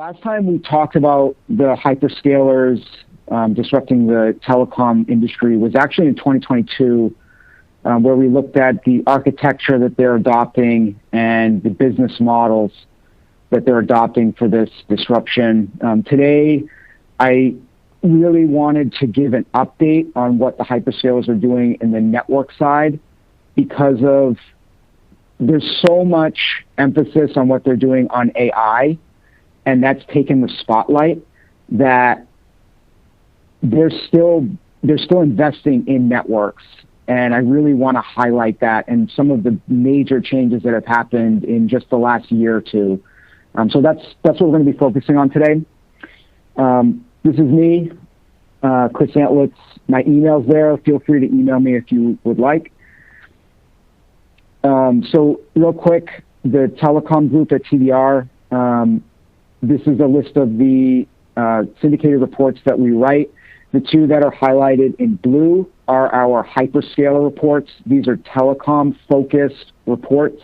last time we talked about the hyperscalers disrupting the telecom industry was actually in 2022, where we looked at the architecture that they're adopting and the business models that they're adopting for this disruption. Today, I really wanted to give an update on what the hyperscalers are doing in the network side, because of there's so much emphasis on what they're doing on AI, and that's taken the spotlight, that they're still investing in networks. And I really want to highlight that and some of the major changes that have happened in just the last year or two. So that's what we're going to be focusing on today. This is me, Chris Antlitz. My email's there. Feel free to email me if you would like. So real quick, the Telecom group at TDR, this is a list of the syndicated reports that we write. The two that are highlighted in blue are our hyperscaler reports. These are telecom-focused reports.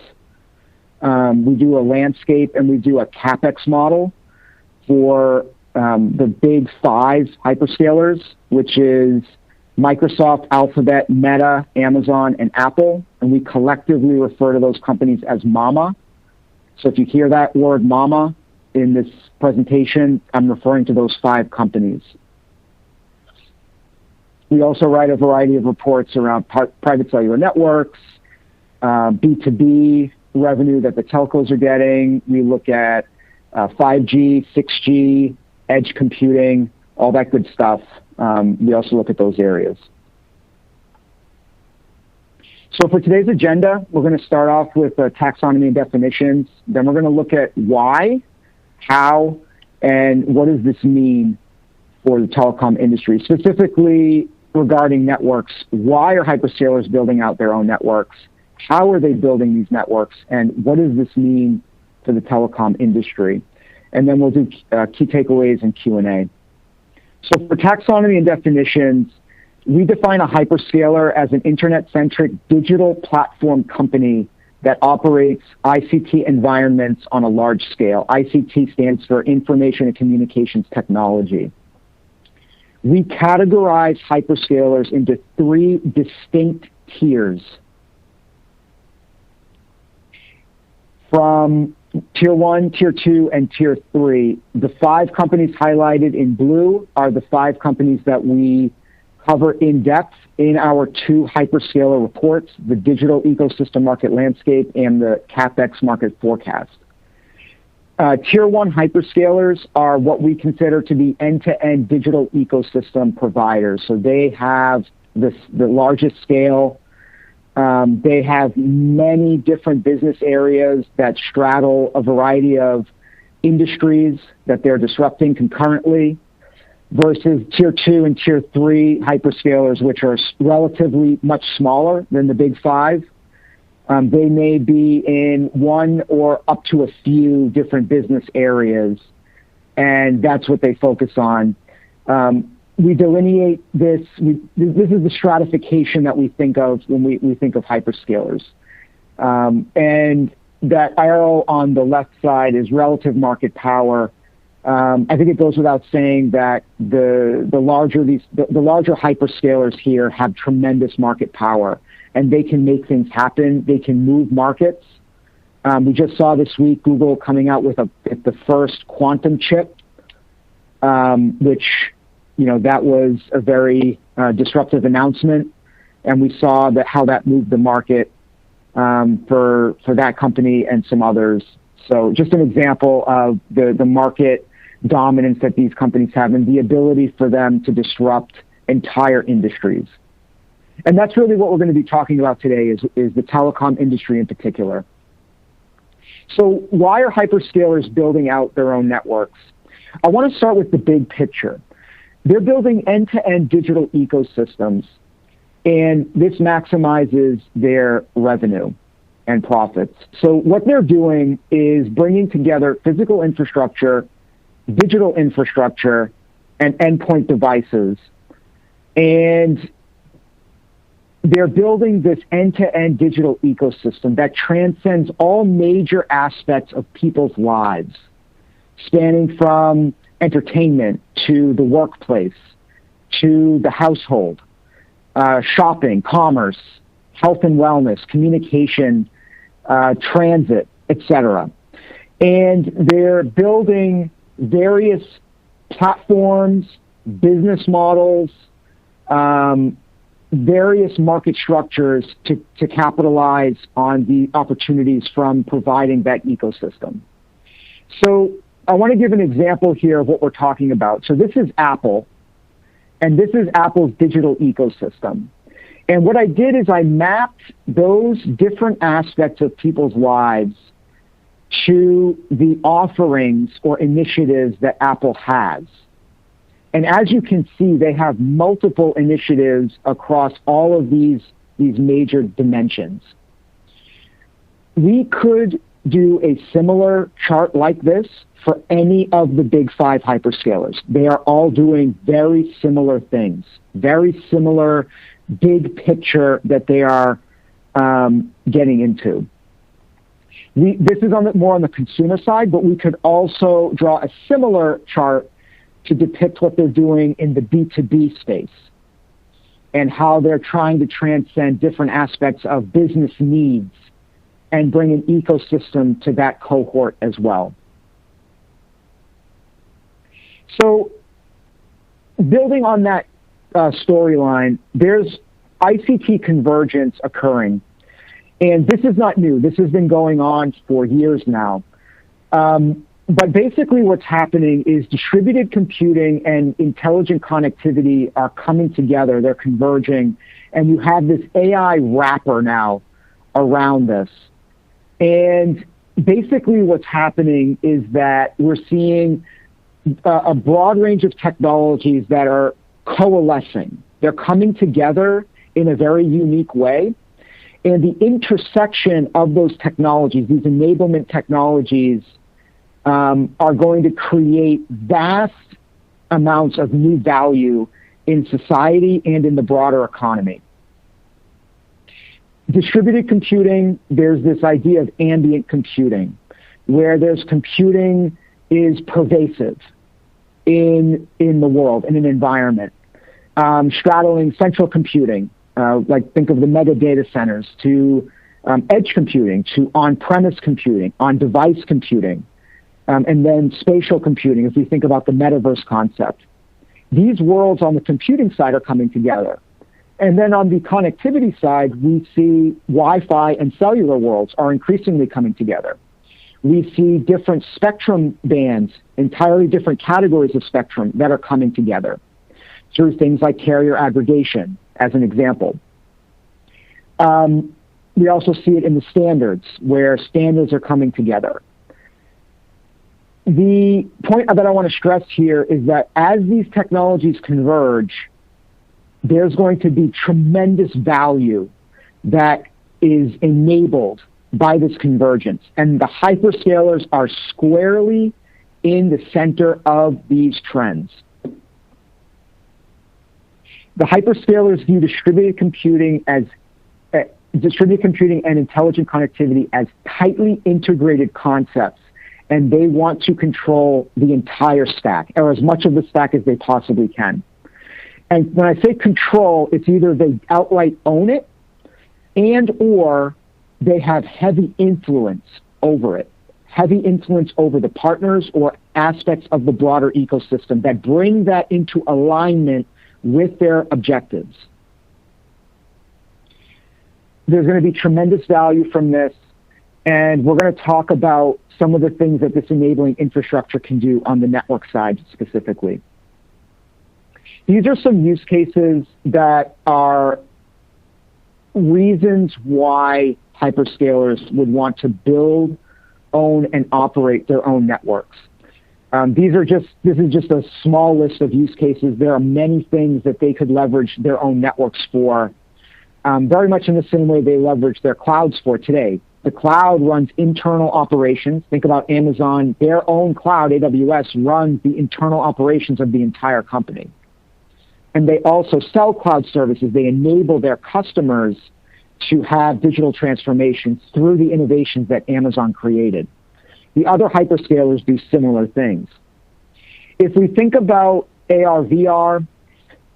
We do a landscape and we do a CapEx model for the big five hyperscalers, which is Microsoft, Alphabet, Meta, Amazon, and Apple. And we collectively refer to those companies as MAMA. So if you hear that word MAMA in this presentation, I'm referring to those five companies. We also write a variety of reports around private cellular networks, B2B revenue that the telcos are getting. We look at 5G, 6G, edge computing, all that good stuff. We also look at those areas. So for today's agenda, we're going to start off with taxonomy and definitions. Then we're going to look at why, how, and what does this mean for the telecom industry, specifically regarding networks. Why are hyperscalers building out their own networks? How are they building these networks? And what does this mean for the telecom industry? And then we'll do key takeaways and Q&A. So for taxonomy and definitions, we define a hyperscaler as an internet-centric digital platform company that operates ICT environments on a large scale. ICT stands for Information and Communications Technology. We categorize hyperscalers into three distinct tiers. From Tier 1, Tier 2, and Tier 3, the five companies highlighted in blue are the five companies that we cover in depth in our two hyperscaler reports, the Digital Ecosystem Market Landscape and the CapEx Market Forecast. Tier 1 hyperscalers are what we consider to be end-to-end digital ecosystem providers. So they have the largest scale. They have many different business areas that straddle a variety of industries that they're disrupting concurrently, versus Tier 2 and Tier 3 hyperscalers, which are relatively much smaller than the big five. They may be in one or up to a few different business areas, and that's what they focus on. We delineate this. This is the stratification that we think of when we think of hyperscalers. And that arrow on the left side is relative market power. I think it goes without saying that the larger hyperscalers here have tremendous market power, and they can make things happen. They can move markets. We just saw this week Google coming out with the first quantum chip, which, that was a very disruptive announcement, and we saw how that moved the market for that company and some others. So just an example of the market dominance that these companies have and the ability for them to disrupt entire industries. And that's really what we're going to be talking about today is the telecom industry in particular. So why are hyperscalers building out their own networks? I want to start with the big picture. They're building end-to-end digital ecosystems, and this maximizes their revenue and profits. So what they're doing is bringing together physical infrastructure, digital infrastructure, and endpoint devices. And they're building this end-to-end digital ecosystem that transcends all major aspects of people's lives. spanning from entertainment to the workplace to the household, shopping, commerce, health and wellness, communication, transit, etc. And they're building various platforms, business models, various market structures to capitalize on the opportunities from providing that ecosystem. So I want to give an example here of what we're talking about. So this is Apple, and this is Apple's digital ecosystem. And what I did is I mapped those different aspects of people's lives to the offerings or initiatives that Apple has. And as you can see, they have multiple initiatives across all of these major dimensions. We could do a similar chart like this for any of the big 5 hyperscalers. They are all doing very similar things, very similar big picture that they are getting into. This is more on the consumer side, but we could also draw a similar chart to depict what they're doing in the B2B space and how they're trying to transcend different aspects of business needs and bring an ecosystem to that cohort as well. So building on that storyline, there's ICT convergence occurring. And this is not new. This has been going on for years now. But basically what's happening is distributed computing and intelligent connectivity are coming together. They're converging. And you have this AI wrapper now around this. And basically what's happening is that we're seeing a broad range of technologies that are coalescing. They're coming together in a very unique way. And the intersection of those technologies, these enablement technologies, are going to create vast amounts of new value in society and in the broader economy. Distributed computing, there's this idea of ambient computing, where there's computing is pervasive in the world, in an environment, straddling central computing, like think of the mega data centers, to edge computing, to on-premise computing, on-device computing, and then spatial computing, if we think about the metaverse concept. These worlds on the computing side are coming together. And then on the connectivity side, we see Wi-Fi and cellular worlds are increasingly coming together. We see different spectrum bands, entirely different categories of spectrum that are coming together through things like carrier aggregation, as an example. We also see it in the standards, where standards are coming together. The point that I want to stress here is that as these technologies converge, there's going to be tremendous value that is enabled by this convergence. And the hyperscalers are squarely in the center of these trends. The hyperscalers view distributed computing and intelligent connectivity as tightly integrated concepts, and they want to control the entire stack, or as much of the stack as they possibly can. And when I say control, it's either they outright own it and or they have heavy influence over it, heavy influence over the partners or aspects of the broader ecosystem that bring that into alignment with their objectives. There's going to be tremendous value from this, and we're going to talk about some of the things that this enabling infrastructure can do on the network side specifically. These are some use cases that are reasons why hyperscalers would want to build, own, and operate their own networks. This is just a small list of use cases. There are many things that they could leverage their own networks for, very much in the same way they leverage their clouds for today. The cloud runs internal operations. Think about Amazon. Their own cloud, AWS, runs the internal operations of the entire company. And they also sell cloud services. They enable their customers to have digital transformations through the innovations that Amazon created. The other hyperscalers do similar things. If we think about AR, VR,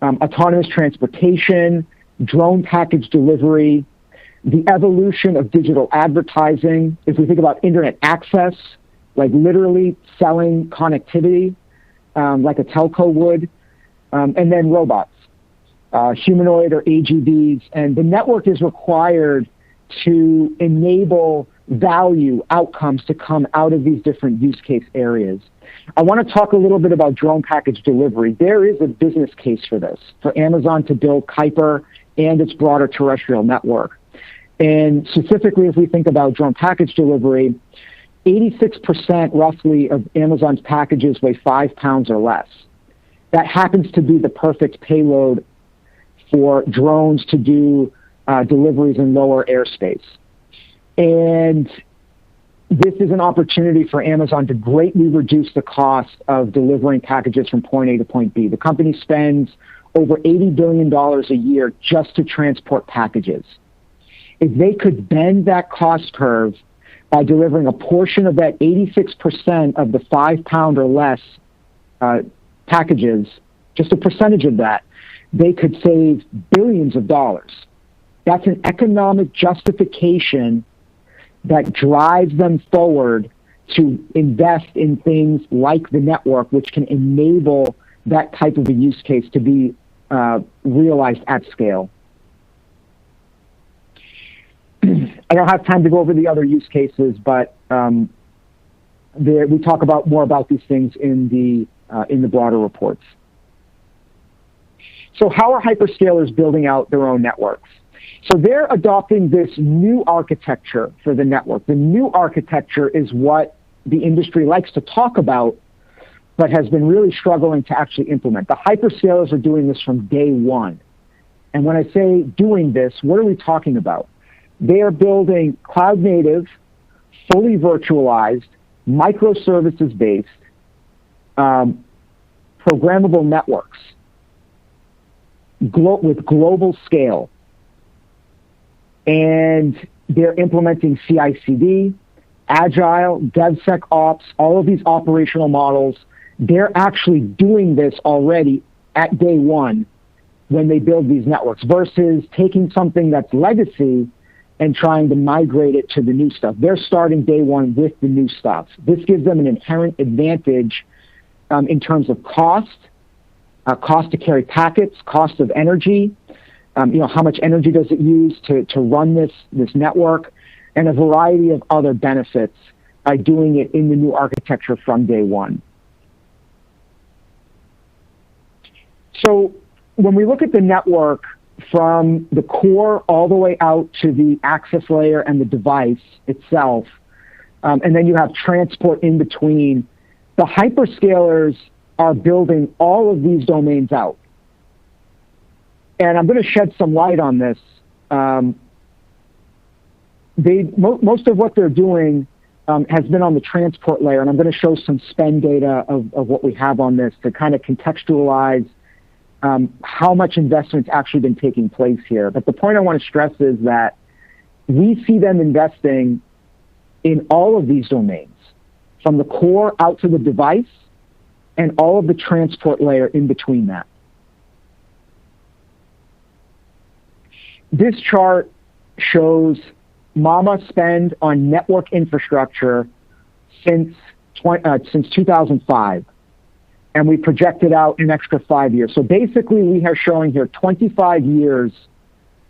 autonomous transportation, drone package delivery, the evolution of digital advertising, if we think about internet access, like literally selling connectivity, like a telco would, and then robots, humanoid or AGVs, and the network is required to enable value outcomes to come out of these different use case areas. I want to talk a little bit about drone package delivery. There is a business case for this, for Amazon to build Kuiper and its broader terrestrial network. And specifically, if we think about drone package delivery, 86% roughly of Amazon's packages weigh 5 pounds or less. That happens to be the perfect payload for drones to do deliveries in lower airspace. And this is an opportunity for Amazon to greatly reduce the cost of delivering packages from point A to point B. The company spends over $80 billion a year just to transport packages. If they could bend that cost curve by delivering a portion of that 86% of the 5 pound or less packages, just a percentage of that, they could save billions of dollars. That's an economic justification that drives them forward to invest in things like the network, which can enable that type of a use case to be realized at scale. I don't have time to go over the other use cases, but we talk about more about these things in the broader reports. So how are hyperscalers building out their own networks? So they're adopting this new architecture for the network. The new architecture is what the industry likes to talk about, but has been really struggling to actually implement. The hyperscalers are doing this from day one. And when I say doing this, what are we talking about? They are building cloud-native, fully virtualized, microservices-based, programmable networks with global scale. And they're implementing CI/CD, Agile, DevSecOps, all of these operational models. They're actually doing this already at day one when they build these networks versus taking something that's legacy and trying to migrate it to the new stuff. They're starting day one with the new stuff. This gives them an inherent advantage in terms of cost to carry packets, cost of energy, how much energy does it use to run this network, and a variety of other benefits by doing it in the new architecture from day one. So when we look at the network from the core all the way out to the access layer and the device itself, and then you have transport in between, the hyperscalers are building all of these domains out. And I'm going to shed some light on this. Most of what they're doing has been on the transport layer, and I'm going to show some spend data of what we have on this to kind of contextualize how much investment's actually been taking place here. But the point I want to stress is that we see them investing in all of these domains, from the core out to the device, and all of the transport layer in between that. This chart shows MAMA spend on network infrastructure since 2005, and we projected out an extra 5 years. So basically, we are showing here 25 years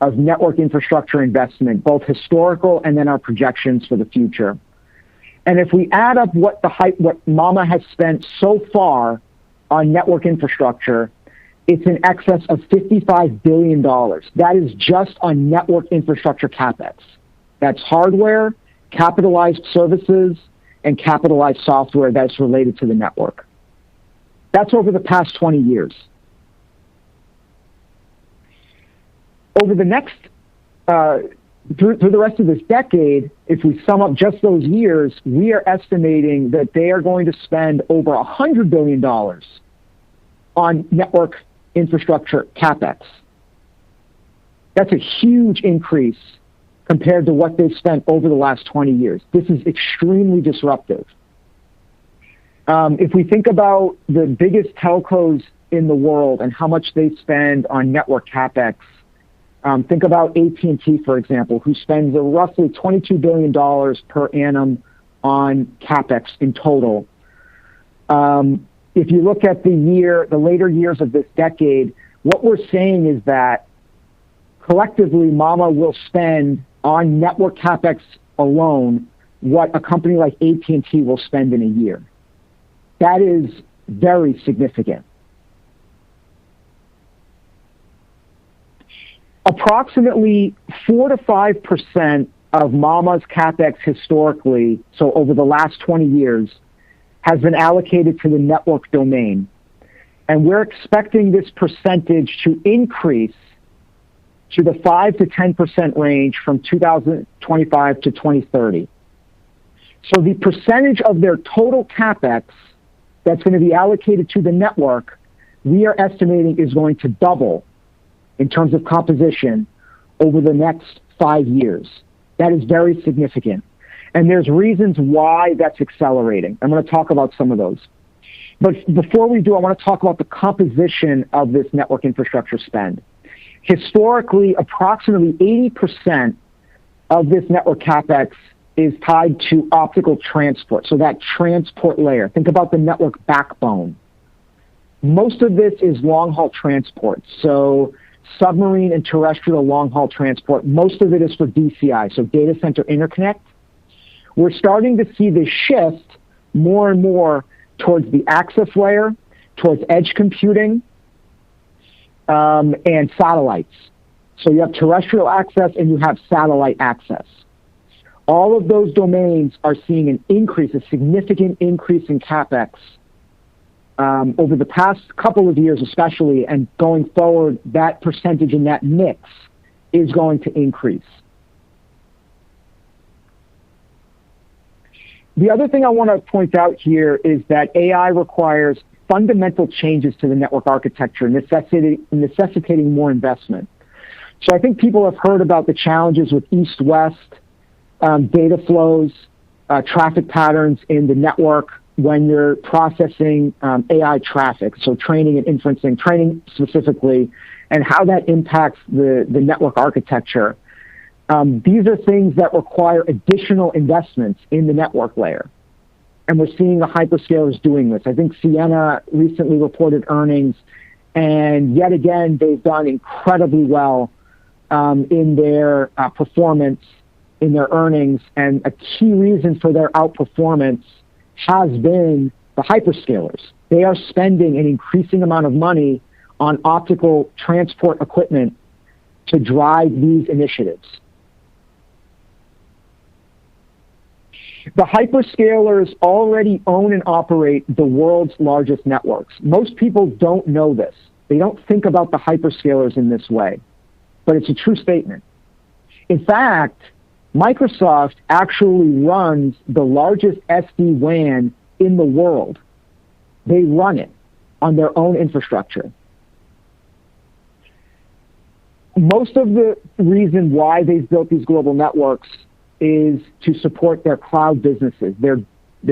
of network infrastructure investment, both historical and then our projections for the future. And if we add up what MAMA has spent so far on network infrastructure, it's in excess of $55 billion. That is just on network infrastructure CapEx. That's hardware, capitalized services, and capitalized software that's related to the network. That's over the past 20 years. Over the next, through the rest of this decade, if we sum up just those years, we are estimating that they are going to spend over $100 billion on network infrastructure CapEx. That's a huge increase compared to what they've spent over the last 20 years. This is extremely disruptive. If we think about the biggest telcos in the world and how much they spend on network CapEx, think about AT&T, for example, who spends roughly $22 billion per annum on CapEx in total. If you look at the later years of this decade, what we're saying is that collectively, Mama will spend on network CapEx alone what a company like AT&T will spend in a year. That is very significant. Approximately 4 to 5% of Mama's CapEx historically, so over the last 20 years, has been allocated to the network domain. And we're expecting this percentage to increase to the 5 to 10% range from 2025 to 2030. So the percentage of their total CapEx that's going to be allocated to the network, we are estimating is going to double in terms of composition over the next 5 years. That is very significant. And there's reasons why that's accelerating. I'm going to talk about some of those. But before we do, I want to talk about the composition of this network infrastructure spend. Historically, approximately 80% of this network CapEx is tied to optical transport, so that transport layer. Think about the network backbone. Most of this is long-haul transport, so submarine and terrestrial long-haul transport. Most of it is for DCI, so data center interconnect. We're starting to see this shift more and more towards the access layer, towards edge computing, and satellites. So you have terrestrial access and you have satellite access. All of those domains are seeing an increase, a significant increase in CapEx over the past couple of years especially, and going forward, that percentage in that mix is going to increase. The other thing I want to point out here is that AI requires fundamental changes to the network architecture, necessitating more investment. So I think people have heard about the challenges with east-west data flows, traffic patterns in the network when you're processing AI traffic, so training and inferencing, training specifically, and how that impacts the network architecture. These are things that require additional investments in the network layer. And we're seeing the hyperscalers doing this. I think Ciena recently reported earnings, and yet again, they've done incredibly well in their performance, in their earnings. And a key reason for their outperformance has been the hyperscalers. They are spending an increasing amount of money on optical transport equipment to drive these initiatives. The hyperscalers already own and operate the world's largest networks. Most people don't know this. They don't think about the hyperscalers in this way, but it's a true statement. In fact, Microsoft actually runs the largest SD-WAN in the world. They run it on their own infrastructure. Most of the reason why they've built these global networks is to support their cloud businesses, their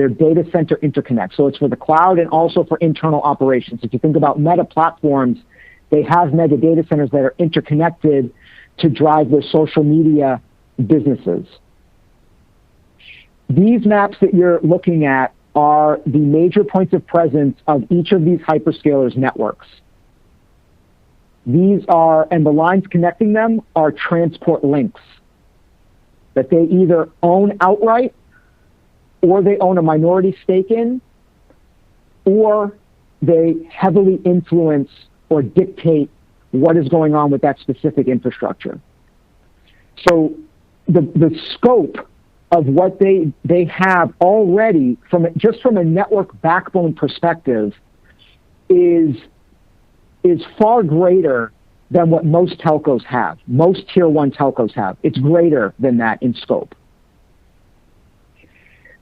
data center interconnect. So it's for the cloud and also for internal operations. If you think about Meta platforms, they have mega data centers that are interconnected to drive their social media businesses. These maps that you're looking at are the major points of presence of each of these hyperscalers networks. These are, and the lines connecting them are transport links that they either own outright, or they own a minority stake in, or they heavily influence or dictate what is going on with that specific infrastructure. So the scope of what they have already, just from a network backbone perspective, is far greater than what most telcos have, most tier one telcos have. It's greater than that in scope.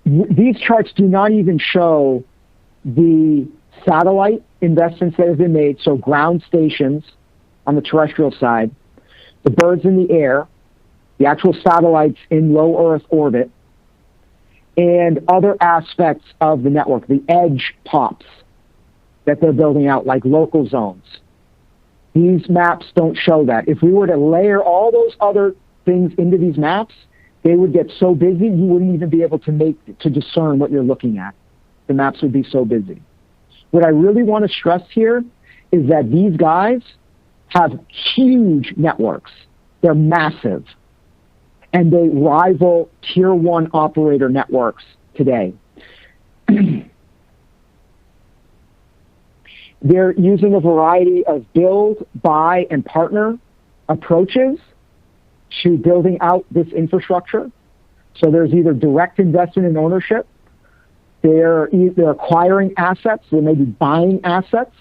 These charts do not even show the satellite investments that have been made, so ground stations on the terrestrial side, the birds in the air, the actual satellites in low Earth orbit, and other aspects of the network, the edge pops that they're building out, like local zones. These maps don't show that. If we were to layer all those other things into these maps, they would get so busy you wouldn't even be able to discern what you're looking at. The maps would be so busy. What I really want to stress here is that these guys have huge networks. They're massive. And they rival tier 1 operator networks today. They're using a variety of build, buy, and partner approaches to building out this infrastructure. So there's either direct investment and ownership, they're acquiring assets, they may be buying assets,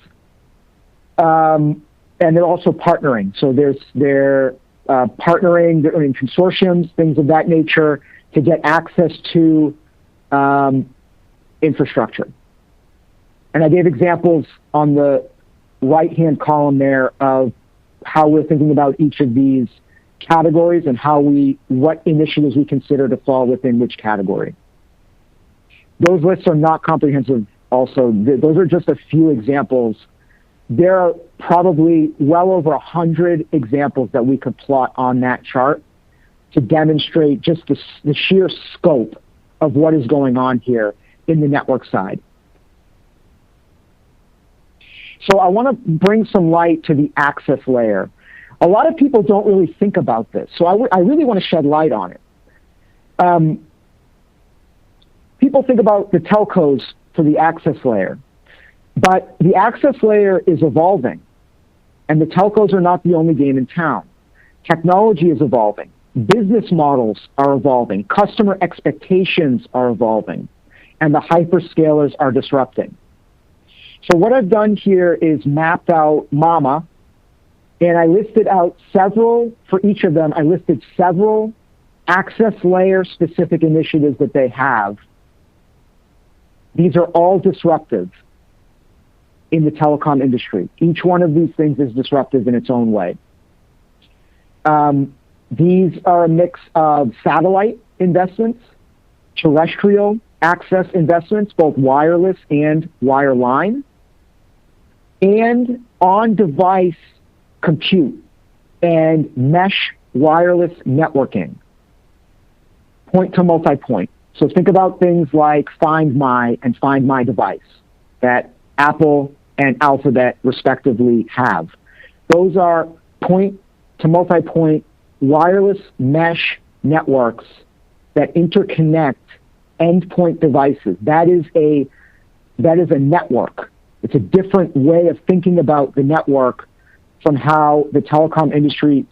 and they're also partnering. So they're partnering, they're in consortiums, things of that nature, to get access to infrastructure. And I gave examples on the right-hand column there of how we're thinking about each of these categories and what initiatives we consider to fall within which category. Those lists are not comprehensive also. Those are just a few examples. There are probably well over 100 examples that we could plot on that chart to demonstrate just the sheer scope of what is going on here in the network side. So I want to bring some light to the access layer. A lot of people don't really think about this, so I really want to shed light on it. People think about the telcos for the access layer, but the access layer is evolving, and the telcos are not the only game in town. Technology is evolving. Business models are evolving. Customer expectations are evolving, and the hyperscalers are disrupting. So what I've done here is mapped out MAMA, and I listed out for each of them, I listed several access layer specific initiatives that they have. These are all disruptive in the telecom industry. Each one of these things is disruptive in its own way. These are a mix of satellite investments, terrestrial access investments, both wireless and wireline, and on-device compute and mesh wireless networking, point to multi-point. So think about things like Find My and Find My Device that Apple and Alphabet respectively have. Those are point to multi-point wireless mesh networks that interconnect endpoint devices. That is a network. It's a different way of thinking about the network from how the telecom industry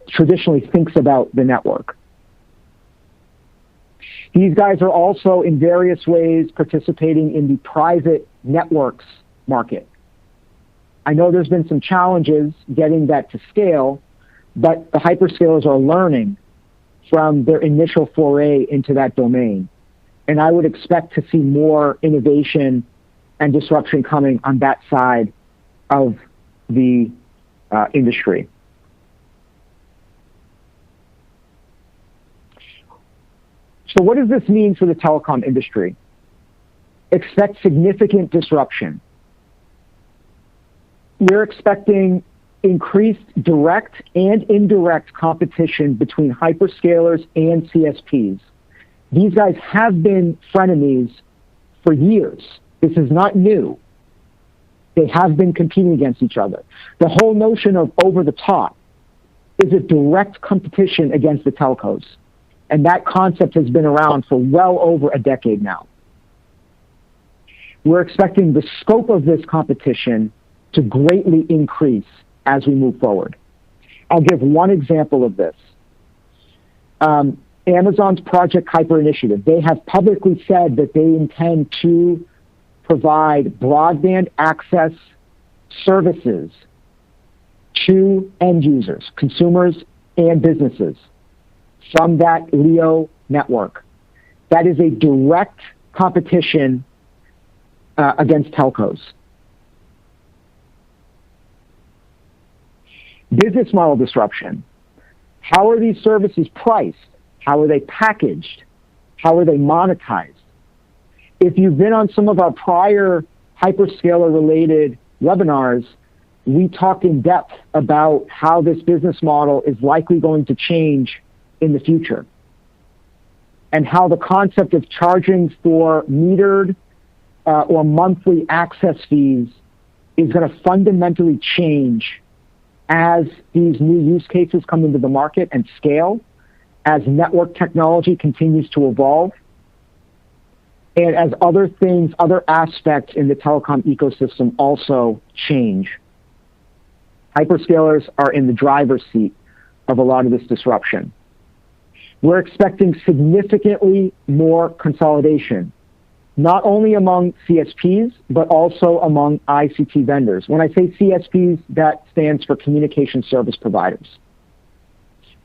traditionally thinks about the network. These guys are also in various ways participating in the private networks market. I know there's been some challenges getting that to scale, but the hyperscalers are learning from their initial foray into that domain. And I would expect to see more innovation and disruption coming on that side of the industry. So what does this mean for the telecom industry? Expect significant disruption. We're expecting increased direct and indirect competition between hyperscalers and CSPs. These guys have been frenemies for years. This is not new. They have been competing against each other. The whole notion of over the top is a direct competition against the telcos. And that concept has been around for well over a decade now. We're expecting the scope of this competition to greatly increase as we move forward. I'll give one example of this. Amazon's Project Kuiper initiative. They have publicly said that they intend to provide broadband access services to end users, consumers and businesses from that LEO network. That is a direct competition against telcos. Business model disruption. How are these services priced? How are they packaged? How are they monetized? If you've been on some of our prior hyperscaler-related webinars, we talked in depth about how this business model is likely going to change in the future, and how the concept of charging for metered or monthly access fees is going to fundamentally change as these new use cases come into the market and scale, as network technology continues to evolve, and as other things, other aspects in the telecom ecosystem also change. Hyperscalers are in the driver's seat of a lot of this disruption. We're expecting significantly more consolidation, not only among CSPs, but also among ICT vendors. When I say CSPs, that stands for communication service providers.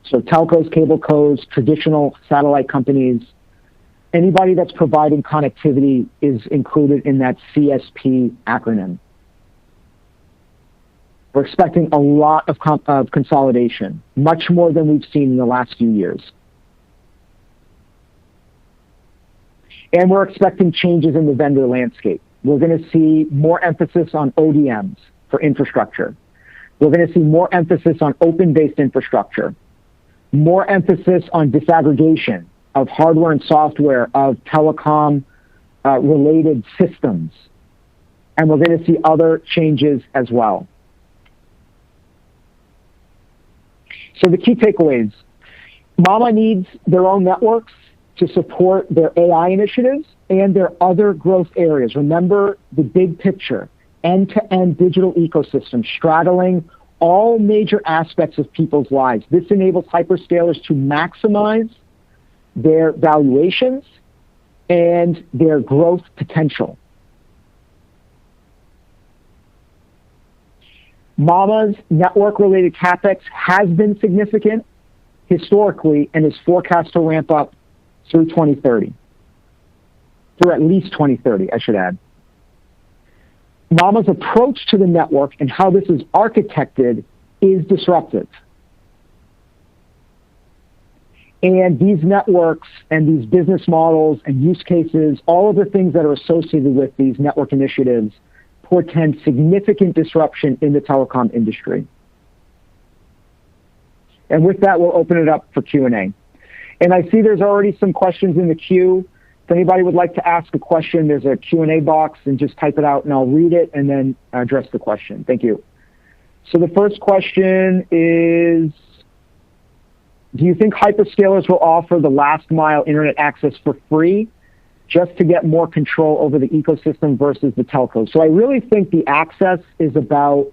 So telcos, cablecos, traditional satellite companies, anybody that's providing connectivity is included in that CSP acronym. We're expecting a lot of consolidation, much more than we've seen in the last few years. And we're expecting changes in the vendor landscape. We're going to see more emphasis on ODMs for infrastructure. We're going to see more emphasis on open-based infrastructure, more emphasis on disaggregation of hardware and software of telecom related systems. And we're going to see other changes as well. So the key takeaways: Mama needs their own networks to support their AI initiatives and their other growth areas. Remember the big picture, end-to-end digital ecosystem straddling all major aspects of people's lives. This enables hyperscalers to maximize their valuations and their growth potential. Mama's network-related CapEx has been significant historically and is forecast to ramp up through 2030. Through at least 2030, I should add. Mama's approach to the network and how this is architected is disruptive. And these networks and these business models and use cases, all of the things that are associated with these network initiatives, portend significant disruption in the telecom industry. And with that, we'll open it up for Q&A. And I see there's already some questions in the queue. If anybody would like to ask a question, there's a Q&A box, and just type it out and I'll read it and then address the question. Thank you. So the first question is, do you think hyperscalers will offer the last mile internet access for free just to get more control over the ecosystem versus the telcos? So I really think the access is about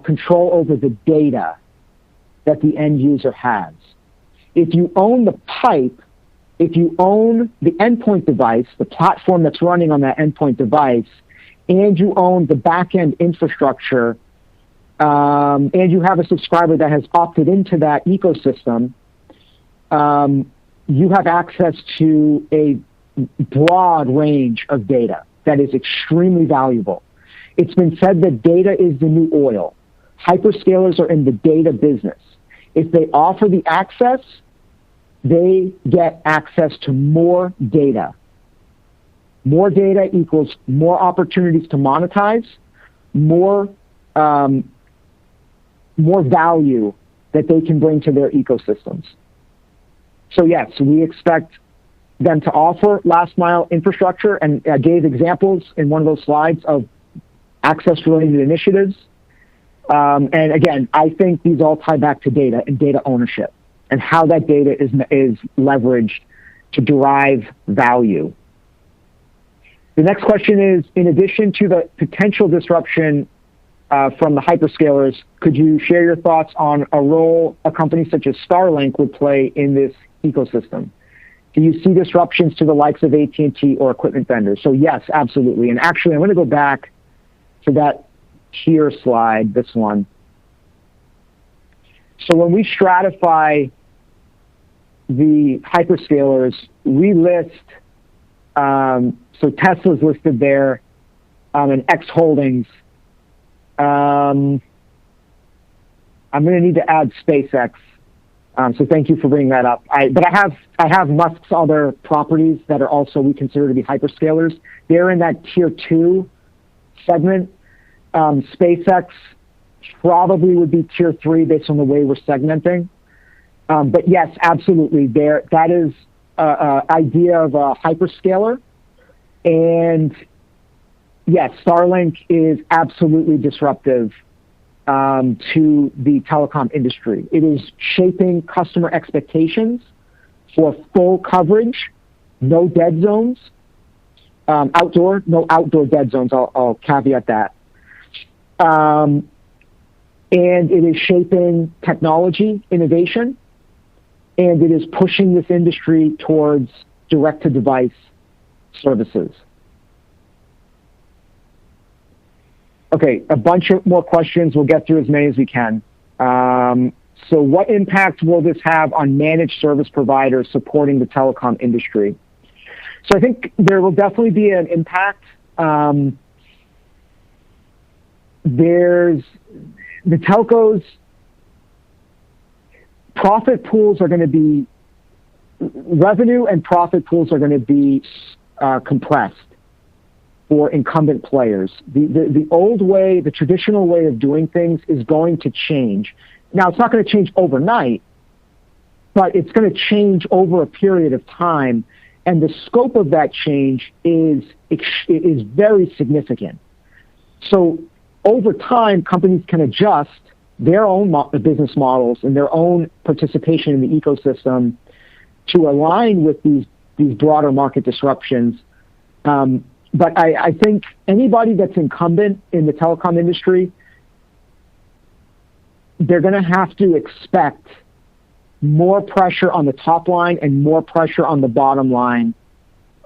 control over the data that the end user has. If you own the pipe, if you own the endpoint device, the platform that's running on that endpoint device, and you own the back-end infrastructure, and you have a subscriber that has opted into that ecosystem, you have access to a broad range of data that is extremely valuable. It's been said that data is the new oil. Hyperscalers are in the data business. If they offer the access, they get access to more data. More data equals more opportunities to monetize, more value that they can bring to their ecosystems. So yes, we expect them to offer last mile infrastructure, and I gave examples in one of those slides of access related initiatives. And again, I think these all tie back to data and data ownership and how that data is leveraged to derive value. The next question is, in addition to the potential disruption from the hyperscalers, could you share your thoughts on a role a company such as Starlink would play in this ecosystem? Do you see disruptions to the likes of AT&T or equipment vendors? So yes, absolutely. And actually, I'm going to go back to that tier slide, this one. So when we stratify the hyperscalers, we list, so Tesla's listed there, and X Holdings. I'm going to need to add SpaceX So thank you for bringing that up. But I have Musk's other properties that are also we consider to be hyperscalers. They're in that tier 2 segment. SpaceX probably would be tier 3 based on the way we're segmenting. But yes, absolutely. That is idea of a hyperscaler. And yes, Starlink is absolutely disruptive to the telecom industry. It is shaping customer expectations for full coverage, no dead zones, no outdoor dead zones. I'll caveat that. And it is shaping technology innovation, and it is pushing this industry towards direct-to-device services. Okay, a bunch of more questions. We'll get through as many as we can. So what impact will this have on managed service providers supporting the telecom industry? So I think there will definitely be an impact. There's the telcos, profit pools are going to be, revenue and profit pools are going to be compressed for incumbent players. The old way, the traditional way of doing things is going to change. Now, it's not going to change overnight, but it's going to change over a period of time, and the scope of that change is very significant. So over time, companies can adjust their own business models and their own participation in the ecosystem to align with these broader market disruptions. But I think anybody that's incumbent in the telecom industry, they're going to have to expect more pressure on the top line and more pressure on the bottom line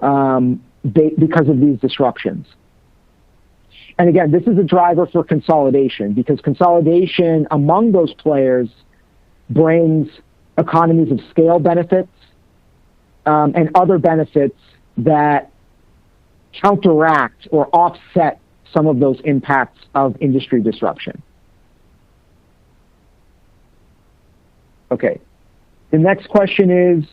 because of these disruptions. And again, this is a driver for consolidation, because consolidation among those players brings economies of scale benefits and other benefits that counteract or offset some of those impacts of industry disruption. Okay. The next question is,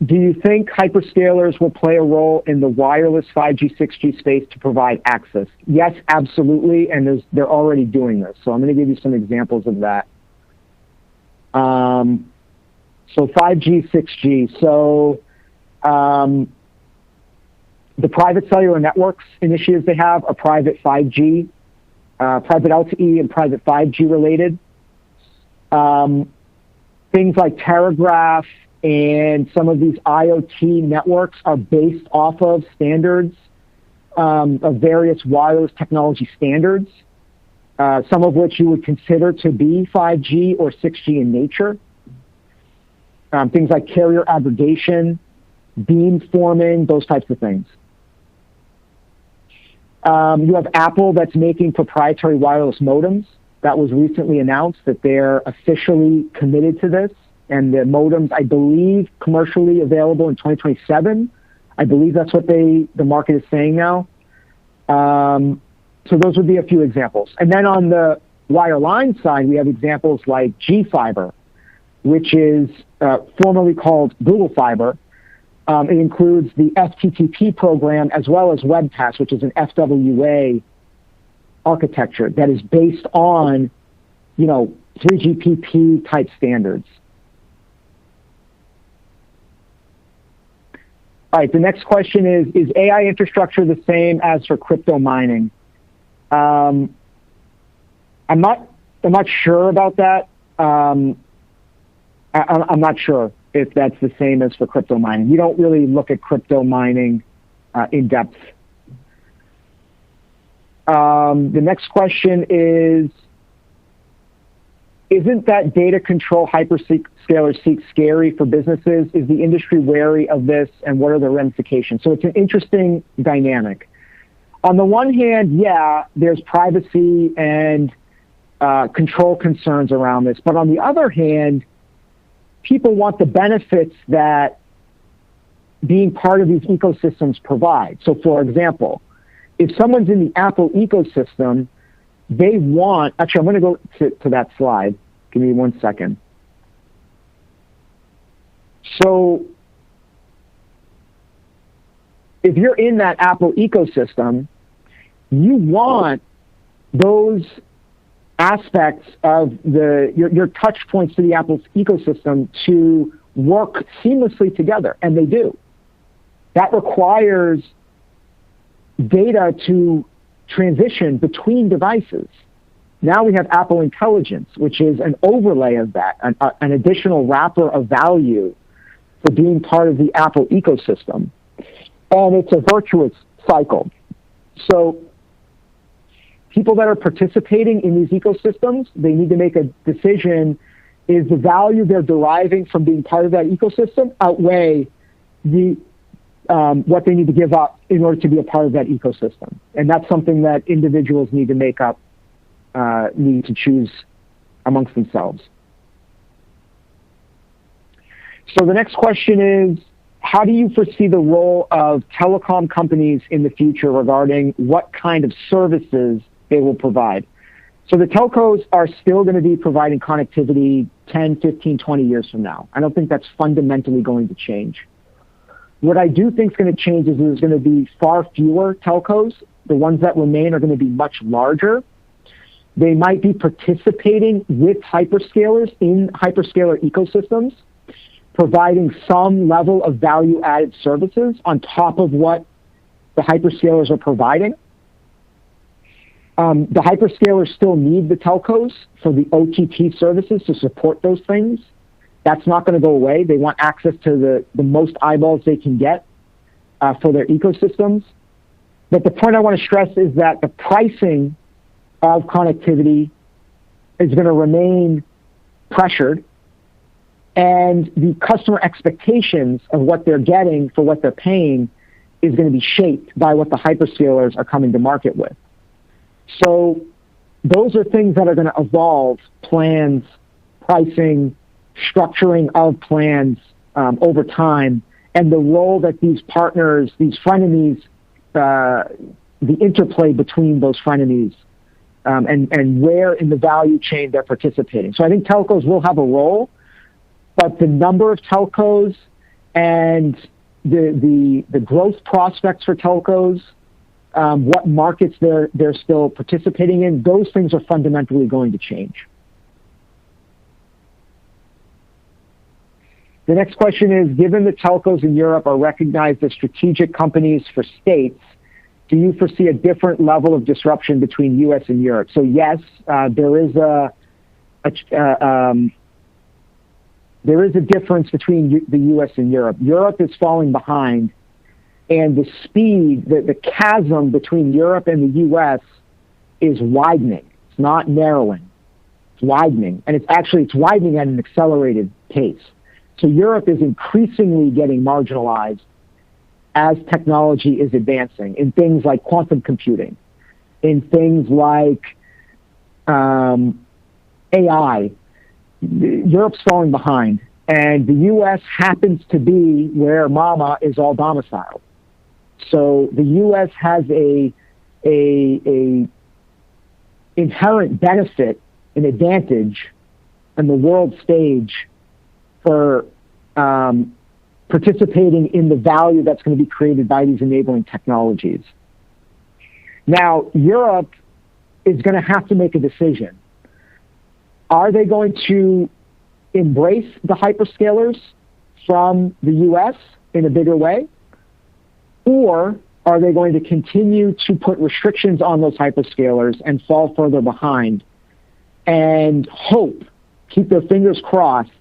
do you think hyperscalers will play a role in the wireless 5G, 6G space to provide access? Yes, absolutely, and they're already doing this. So I'm going to give you some examples of that. So 5G, 6G. So the private cellular networks initiatives they have are private 5G, private LTE and private 5G related. Things like Telegraph and some of these IoT networks are based off of standards, of various wireless technology standards, some of which you would consider to be 5G or 6G in nature. Things like carrier aggregation, beamforming, those types of things. You have Apple that's making proprietary wireless modems. That was recently announced that they're officially committed to this. And the modems, I believe, commercially available in 2027. I believe that's what the market is saying now. So those would be a few examples. And then on the wireline side, we have examples like G-Fiber, which is formerly called Google Fiber. It includes the FTTP program as well as WebPass, which is an FWA architecture that is based on, 3GPP type standards. All right, the next question is AI infrastructure the same as for crypto mining? I'm not sure about that. I'm not sure if that's the same as for crypto mining. We don't really look at crypto mining in depth. The next question is, isn't that data control hyperscaler seek scary for businesses? Is the industry wary of this, and what are the ramifications? So it's an interesting dynamic. On the one hand, yeah, there's privacy and control concerns around this. But on the other hand, people want the benefits that being part of these ecosystems provide. So for example, if someone's in the Apple ecosystem, they want, actually I'm going to go to that slide. Give me 1 second. So if you're in that Apple ecosystem, you want those aspects of your touch points to the Apple's ecosystem to work seamlessly together, and they do. That requires data to transition between devices. Now we have Apple Intelligence, which is an overlay of that, an additional wrapper of value for being part of the Apple ecosystem. And it's a virtuous cycle. So people that are participating in these ecosystems, they need to make a decision: is the value they're deriving from being part of that ecosystem outweigh what they need to give up in order to be a part of that ecosystem? And that's something that individuals need to need to choose amongst themselves. So the next question is, how do you foresee the role of telecom companies in the future regarding what kind of services they will provide? So the telcos are still going to be providing connectivity 10, 15, 20 years from now. I don't think that's fundamentally going to change. What I do think is going to change is there's going to be far fewer telcos. The ones that remain are going to be much larger. They might be participating with hyperscalers in hyperscaler ecosystems, providing some level of value-added services on top of what the hyperscalers are providing. The hyperscalers still need the telcos for the OTT services to support those things. That's not going to go away. They want access to the most eyeballs they can get for their ecosystems. But the point I want to stress is that the pricing of connectivity is going to remain pressured, and the customer expectations of what they're getting for what they're paying is going to be shaped by what the hyperscalers are coming to market with. So those are things that are going to evolve: plans, pricing, structuring of plans over time, and the role that these partners, these frenemies, the interplay between those frenemies, and where in the value chain they're participating. So I think telcos will have a role, but the number of telcos and the growth prospects for telcos, what markets they're still participating in, those things are fundamentally going to change. The next question is, given the telcos in Europe are recognized as strategic companies for states, do you foresee a different level of disruption between U.S. and Europe? So yes, there is a difference between the U.S. and Europe. Europe is falling behind, and the speed, the chasm between Europe and the U.S. is widening. It's not narrowing. It's widening, and it's widening at an accelerated pace. So Europe is increasingly getting marginalized as technology is advancing in things like quantum computing, in things like AI. Europe's falling behind, and the U.S. happens to be where Mama is all domiciled. So the U.S. has a inherent benefit, an advantage on the world stage for participating in the value that's going to be created by these enabling technologies. Now, Europe is going to have to make a decision. Are they going to embrace the hyperscalers from the U.S. in a bigger way? Or are they going to continue to put restrictions on those hyperscalers and fall further behind and hope, keep their fingers crossed?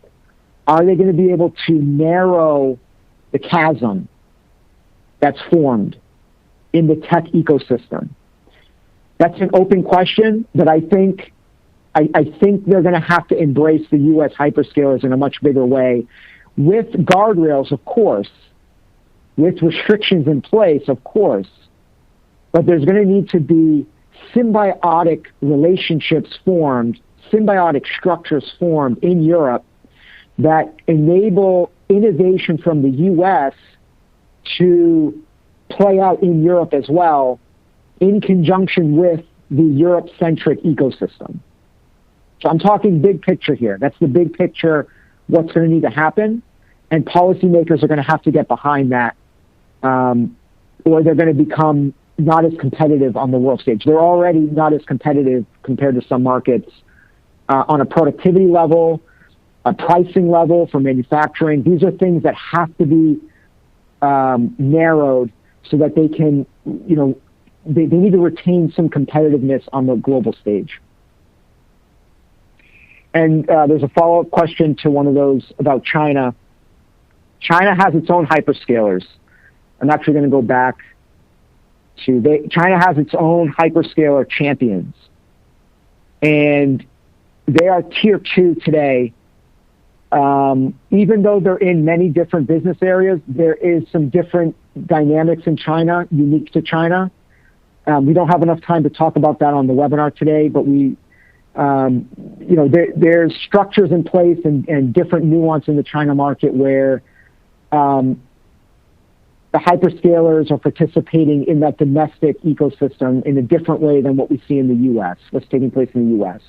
Are they going to be able to narrow the chasm that's formed in the tech ecosystem? That's an open question, but I think they're going to have to embrace the U.S. hyperscalers in a much bigger way, with guardrails, of course, with restrictions in place, of course, but there's going to need to be symbiotic relationships formed, symbiotic structures formed in Europe that enable innovation from the U.S. to play out in Europe as well, in conjunction with the Europe-centric ecosystem. So I'm talking big picture here. That's the big picture, what's going to need to happen. and policymakers are going to have to get behind that, or they're going to become not as competitive on the world stage. They're already not as competitive compared to some markets on a productivity level, a pricing level for manufacturing. These are things that have to be narrowed so that they can, they need to retain some competitiveness on the global stage. And there's a follow-up question to one of those about China. China has its own hyperscalers. I'm actually going to go back to, China has its own hyperscaler champions. And they are tier 2 today. Even though they're in many different business areas, there is some different dynamics in China, unique to China. We don't have enough time to talk about that on the webinar today, but there's structures in place and different nuance in the China market where the hyperscalers are participating in that domestic ecosystem in a different way than what we see in the U.S., what's taking place in the U.S.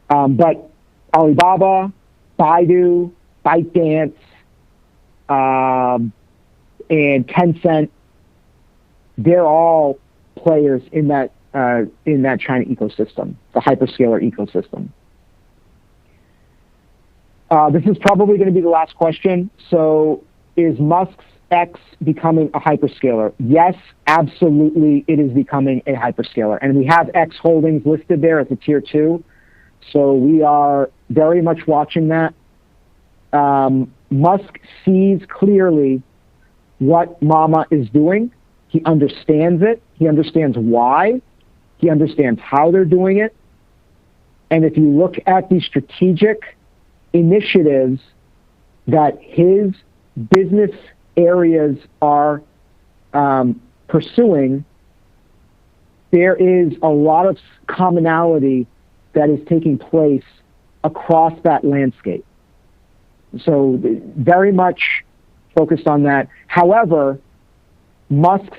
But Alibaba, Baidu, ByteDance, and Tencent, they're all players in that China ecosystem, the hyperscaler ecosystem. This is probably going to be the last question. So, is Musk's X becoming a hyperscaler? Yes, absolutely, it is becoming a hyperscaler, and we have X Holdings listed there as a tier 2. So we are very much watching that. Musk sees clearly what Mama is doing. He understands it. He understands why. He understands how they're doing it. And if you look at the strategic initiatives that his business areas are pursuing, there is a lot of commonality that is taking place across that landscape. So very much focused on that. However, Musk's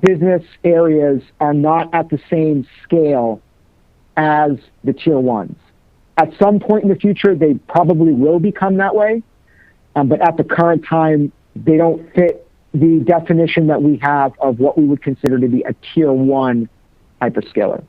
business areas are not at the same scale as the tier 1s. At some point in the future, they probably will become that way. But at the current time, they don't fit the definition that we have of what we would consider to be a tier 1 hyperscaler.